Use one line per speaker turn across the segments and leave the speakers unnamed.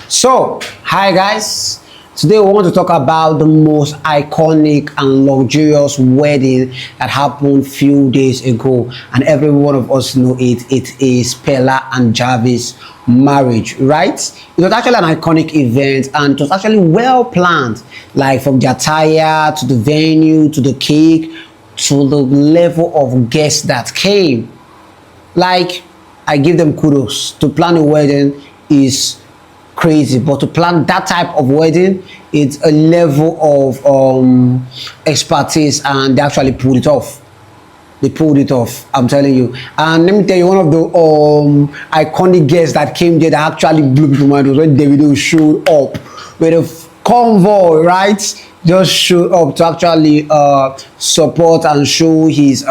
So, hi guys. Today we want to talk about the most iconic and luxurious wedding that happened few days ago, and every one of us know it. It is Peller and Jarvis marriage, right? It was actually an iconic event, and it was actually well planned, like from the attire to the venue to the cake to the level of guests that came. Like, I give them kudos. To plan a wedding is crazy, but to plan that type of wedding, it's a level of expertise, and they actually pulled it off. They pulled it off, I'm telling you. And let me tell you, one of the iconic guests that came there that actually blew people's mind was when Davido showed up with a convoy, right? Just showed up to actually support and show his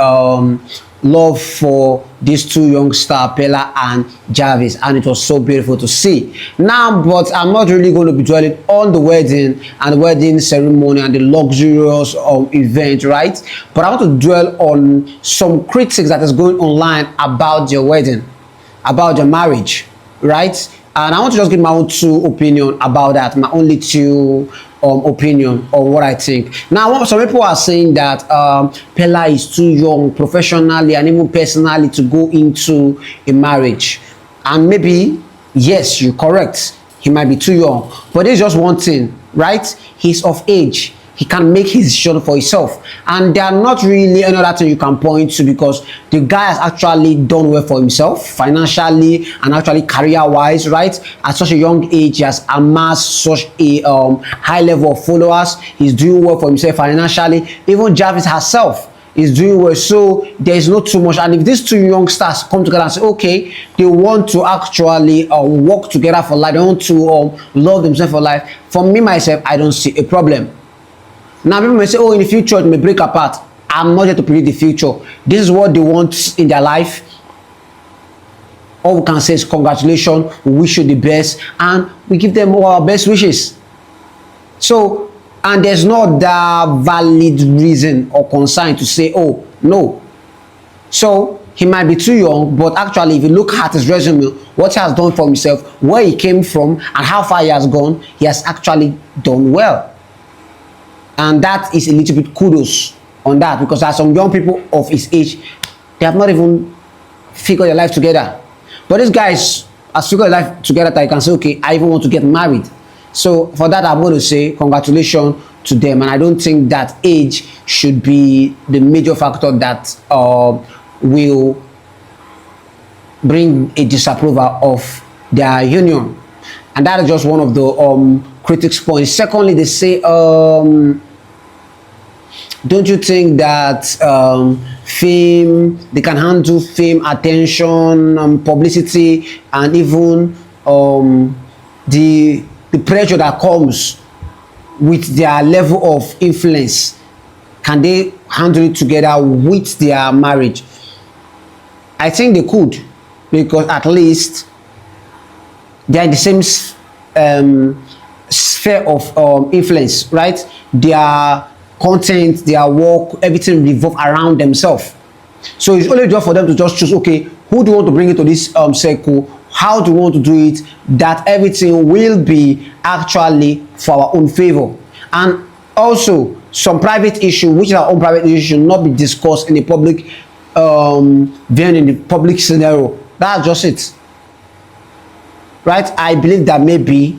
love for these two young stars, Peller and Jarvis, and it was so beautiful to see. Now, but I'm not really going to be dwelling on the wedding and the wedding ceremony and the luxurious event, right? But I want to dwell on some critics that is going online about your wedding, about your marriage, right? And I want to just give my own two opinion about that, my only two opinion on what I think. Now, some people are saying that Peller is too young professionally and even personally to go into a marriage. And maybe, yes, you're correct. He might be too young. But there's just one thing, right? He's of age. He can make his decision for himself, and there are not really another thing you can point to, because the guy has actually done well for himself financially and actually career-wise, right? At such a young age, he has amassed such a high level of followers. He's doing well for himself financially. Even Jarvis herself is doing well, so there is not too much. And if these two young stars come together and say, okay, they want to actually work together for life, they want to love themselves for life, for me myself, I don't see a problem. Now, people may say, oh, in the future, it may break apart. I'm not here to predict the future. This is what they want in their life. All we can say is congratulations, we wish you the best, and we give them all our best wishes. So, and there's not that valid reason or concern to say, oh, no. So, he might be too young, but actually, if you look at his resume, what he has done for himself, where he came from, and how far he has gone, he has actually done well. And that is a little bit kudos on that, because there are some young people of his age, they have not even figured their life together. But this guy has figured their life together that he can say, okay, I even want to get married. So for that, I'm going to say congratulations to them. And I don't think that age should be the major factor that will bring a disapproval of their union. And that is just one of the critics' points. Secondly, they say, don't you think that fame, they can handle fame, attention, publicity, and even the pressure that comes with their level of influence? Can they handle it together with their marriage? I think they could, because at least they are in the same sphere of influence, right? Their content, their work, everything revolve around themselves. So it's only just for them to just choose, okay, who do you want to bring into this circle? How do you want to do it? That everything will be actually for our own favor. And also, some private issue, which is our own private issue, should not be discussed in the public venue, in the public scenario. That's just it. Right? I believe that maybe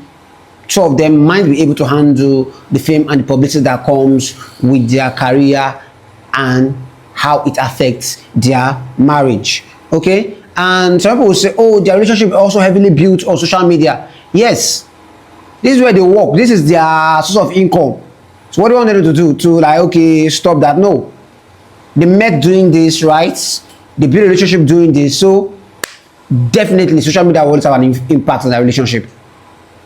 two of them might be able to handle the fame and the publicity that comes with their career and how it affects their marriage. Okay? And some people will say, oh, their relationship is also heavily built on social media. Yes. This is where they work. This is their source of income. So what do you want them to do? To like, okay, stop that? No. They met doing this, right? They build a relationship doing this. So definitely social media will always have an impact on their relationship.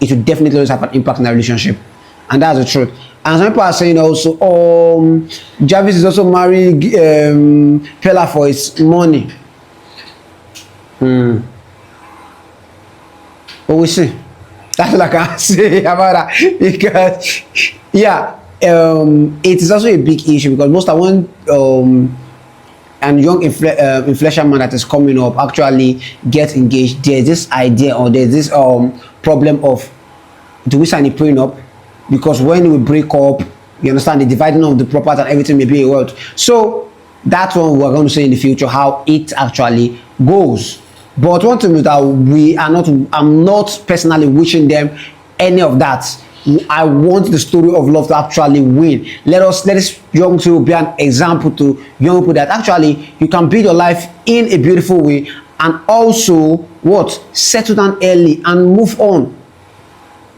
It will definitely always have an impact on their relationship. And that's the truth. And some people are saying also, Jarvis is also marrying Peller for his money. But we see. That's all I can say about that. Because, yeah, it is also a big issue, because most of when and young influential man that is coming up actually get engaged, there's this idea or there's this problem of, do we sign a prenup? Because when we break up, you understand, the dividing of the property and everything may be a world. So that's what we're going to see in the future, how it actually goes. But one thing is that I'm not personally wishing them any of that. I want the story of love to actually win. Let this young people be an example to young people that actually you can build your life in a beautiful way, and also what, settle down early and move on.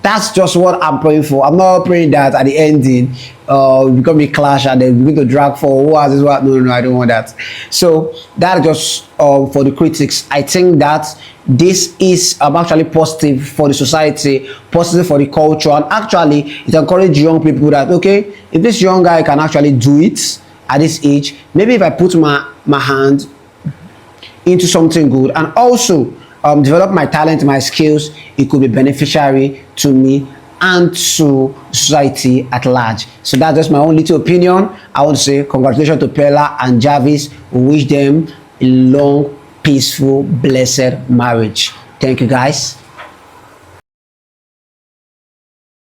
That's just what I'm praying for. I'm not praying that at the ending become a clash and then begin to drag for who has this, what. No, I don't want that. So that is just for the critics. I think that this is actually positive for the society, positive for the culture, and actually it encourages young people that, okay, if this young guy can actually do it at this age, maybe if I put my hand into something good and also develop my talent, my skills, it could be beneficiary to me and to society at large. So that's just my own little opinion. I want to say congratulations to Peller and Jarvis. We wish them a long, peaceful, blessed marriage. Thank you, guys.